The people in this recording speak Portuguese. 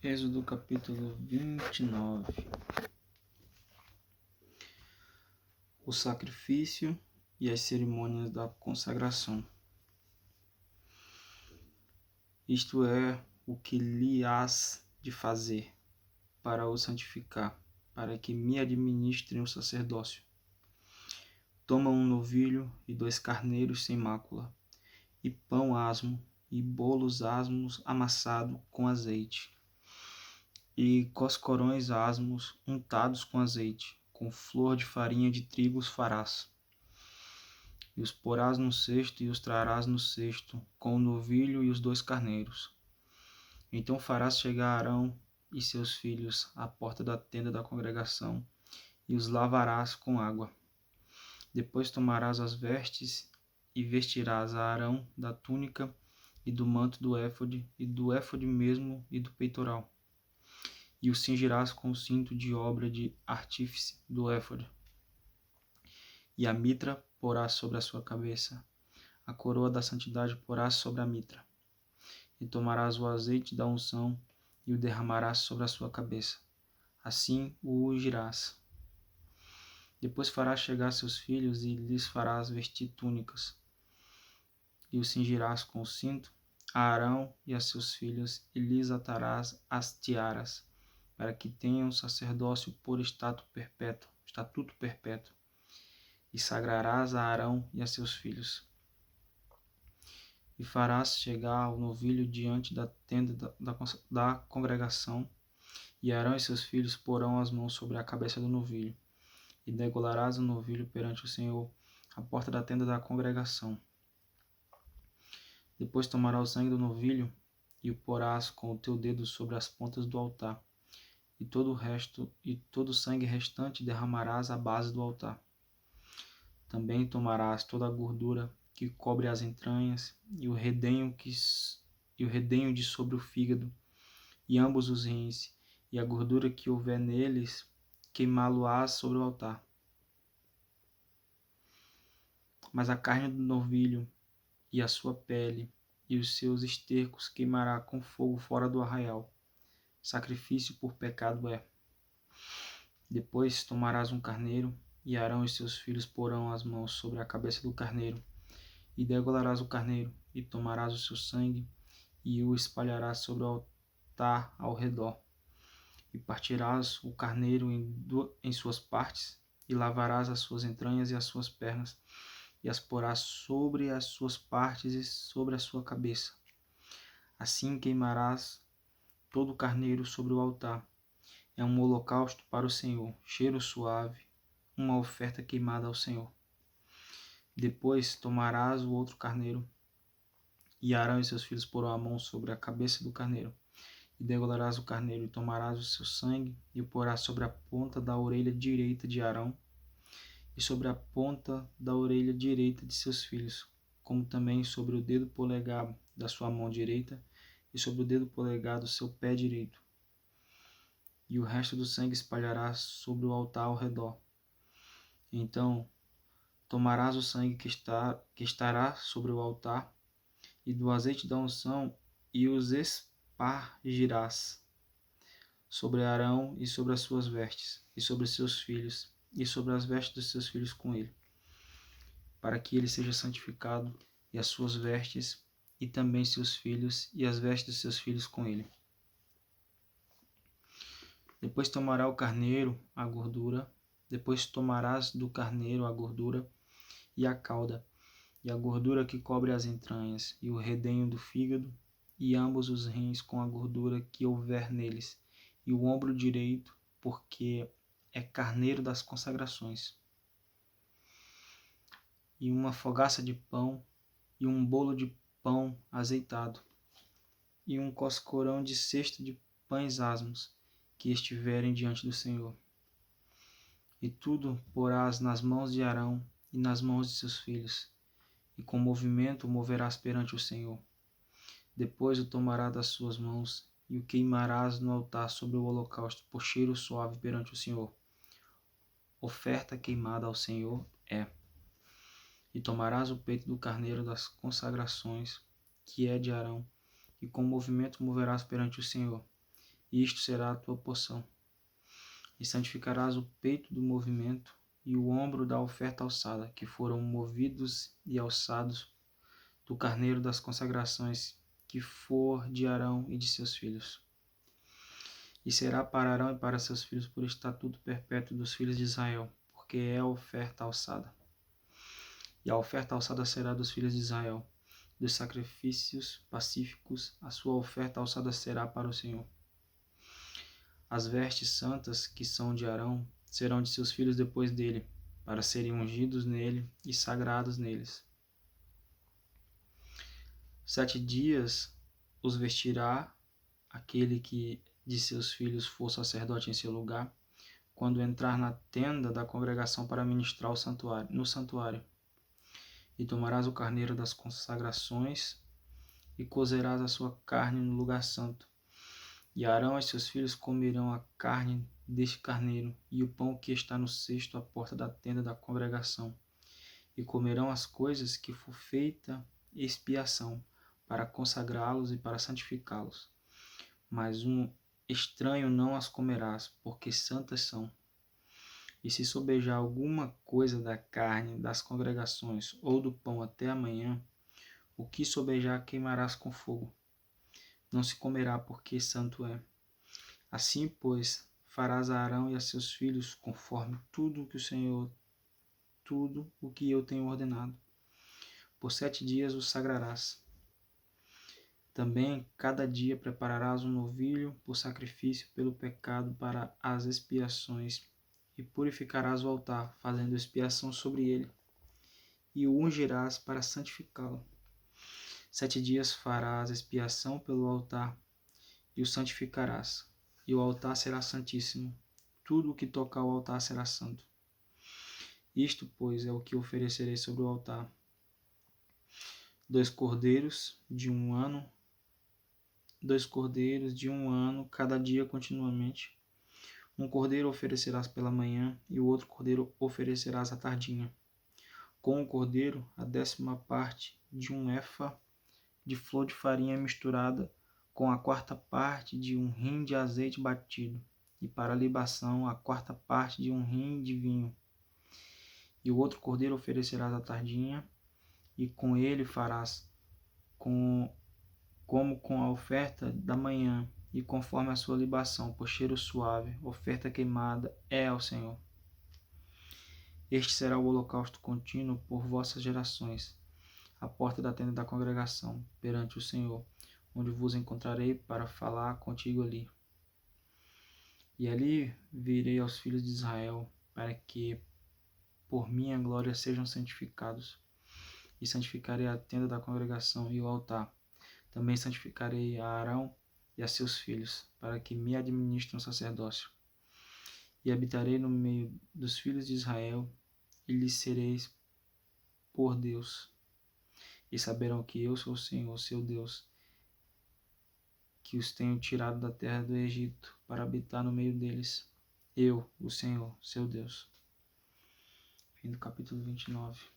Êxodo capítulo 29. O sacrifício e as cerimônias da consagração. Isto é o que lhe hás de fazer para o santificar, para que me administrem o sacerdócio. Toma um novilho e 2 carneiros sem mácula, e pão asmo, e bolos asmos amassado com azeite, e coscorões asmos untados com azeite, com flor de farinha de trigo os farás. E os porás no cesto e os trarás no cesto, com o novilho e os 2 carneiros. Então farás chegar Arão e seus filhos à porta da tenda da congregação, e os lavarás com água. Depois tomarás as vestes e vestirás a Arão da túnica e do manto do éfode, e do éfode mesmo e do peitoral. E o cingirás com o cinto de obra de artífice do éfode. E a mitra porás sobre a sua cabeça. A coroa da santidade porás sobre a mitra. E tomarás o azeite da unção e o derramarás sobre a sua cabeça. Assim o ungirás. Depois farás chegar seus filhos e lhes farás vestir túnicas. E o cingirás com o cinto a Arão e a seus filhos, e lhes atarás as tiaras, para que tenham sacerdócio por estatuto perpétuo. E sagrarás a Arão e a seus filhos. E farás chegar o novilho diante da tenda da congregação, e Arão e seus filhos porão as mãos sobre a cabeça do novilho, e degolarás o novilho perante o Senhor, à porta da tenda da congregação. Depois tomarás o sangue do novilho, e o porás com o teu dedo sobre as pontas do altar, e todo o sangue restante derramarás à base do altar. Também tomarás toda a gordura que cobre as entranhas, e o redenho de sobre o fígado, e ambos os rins, e a gordura que houver neles, queimá-lo-ás sobre o altar. Mas a carne do novilho, e a sua pele, e os seus estercos queimará com fogo fora do arraial. Sacrifício por pecado é. Depois tomarás um carneiro, e Arão e seus filhos porão as mãos sobre a cabeça do carneiro, e degolarás o carneiro, e tomarás o seu sangue, e o espalharás sobre o altar ao redor. E partirás o carneiro em suas partes, e lavarás as suas entranhas e as suas pernas, e as porás sobre as suas partes e sobre a sua cabeça. Assim queimarás todo o carneiro sobre o altar. É um holocausto para o Senhor, cheiro suave, uma oferta queimada ao Senhor. Depois tomarás o outro carneiro, e Arão e seus filhos porão a mão sobre a cabeça do carneiro, e degolarás o carneiro, e tomarás o seu sangue, e o porás sobre a ponta da orelha direita de Arão, e sobre a ponta da orelha direita de seus filhos, como também sobre o dedo polegar da sua mão direita, e sobre o dedo polegar do seu pé direito. E o resto do sangue espalharás sobre o altar ao redor. Então tomarás o sangue que estará sobre o altar, e do azeite da unção, e os espargirás sobre Arão e sobre as suas vestes, e sobre seus filhos, e sobre as vestes dos seus filhos com ele, para que ele seja santificado, e as suas vestes, e também seus filhos, e as vestes dos seus filhos com ele. Depois tomará o carneiro a gordura, depois tomarás do carneiro a gordura e a cauda, e a gordura que cobre as entranhas, e o redenho do fígado, e ambos os rins com a gordura que houver neles, e o ombro direito, porque é carneiro das consagrações. E uma fogaça de pão, e um bolo de pão azeitado, e um coscorão de cesto de pães asmos, que estiverem diante do Senhor. E tudo porás nas mãos de Arão e nas mãos de seus filhos, e com movimento o moverás perante o Senhor. Depois o tomará das suas mãos, e o queimarás no altar sobre o holocausto, por cheiro suave perante o Senhor. Oferta queimada ao Senhor é. E tomarás o peito do carneiro das consagrações, que é de Arão, e com movimento moverás perante o Senhor. e isto será a tua porção. E santificarás o peito do movimento e o ombro da oferta alçada, que foram movidos e alçados do carneiro das consagrações, que for de Arão e de seus filhos. E será para Arão e para seus filhos por estatuto perpétuo dos filhos de Israel, porque é a oferta alçada. E a oferta alçada será dos filhos de Israel. Dos sacrifícios pacíficos, a sua oferta alçada será para o Senhor. As vestes santas, que são de Arão, serão de seus filhos depois dele, para serem ungidos nele e sagrados neles. 7 dias os vestirá aquele que de seus filhos for sacerdote em seu lugar, quando entrar na tenda da congregação para ministrar no santuário. E tomarás o carneiro das consagrações e cozerás a sua carne no lugar santo. E Arão e seus filhos comerão a carne deste carneiro e o pão que está no cesto à porta da tenda da congregação. E comerão as coisas que for feita expiação, para consagrá-los e para santificá-los. Mas um estranho não as comerás, porque santas são. E se sobejar alguma coisa da carne das congregações ou do pão até amanhã, o que sobejar queimarás com fogo. Não se comerá, porque santo é. Assim, pois, farás a Arão e a seus filhos conforme tudo o que eu tenho ordenado. Por 7 dias os sagrarás. Também, cada dia prepararás um novilho por sacrifício pelo pecado para as expiações, e purificarás o altar, fazendo expiação sobre ele, e o ungirás para santificá-lo. 7 dias farás expiação pelo altar, e o santificarás, e o altar será santíssimo. Tudo o que tocar o altar será santo. Isto, pois, é o que oferecerei sobre o altar: 2 cordeiros de um ano, cada dia continuamente. Um cordeiro oferecerás pela manhã, e o outro cordeiro oferecerás à tardinha. Com o cordeiro, a 10ª parte de um efa de flor de farinha misturada com a 4ª parte de um hin de azeite batido, e para a libação, a 4ª parte de um hin de vinho. E o outro cordeiro oferecerás à tardinha, e com ele farás como com a oferta da manhã, e conforme a sua libação, por cheiro suave, oferta queimada é ao Senhor. Este será o holocausto contínuo por vossas gerações, à porta da tenda da congregação, perante o Senhor, onde vos encontrarei para falar contigo ali. E ali virei aos filhos de Israel, para que por minha glória sejam santificados. E santificarei a tenda da congregação e o altar. Também santificarei a Arão e a seus filhos, para que me administrem o sacerdócio. E habitarei no meio dos filhos de Israel, e lhes sereis por Deus. E saberão que eu sou o Senhor, seu Deus, que os tenho tirado da terra do Egito, para habitar no meio deles. Eu, o Senhor, seu Deus. Fim do capítulo 29.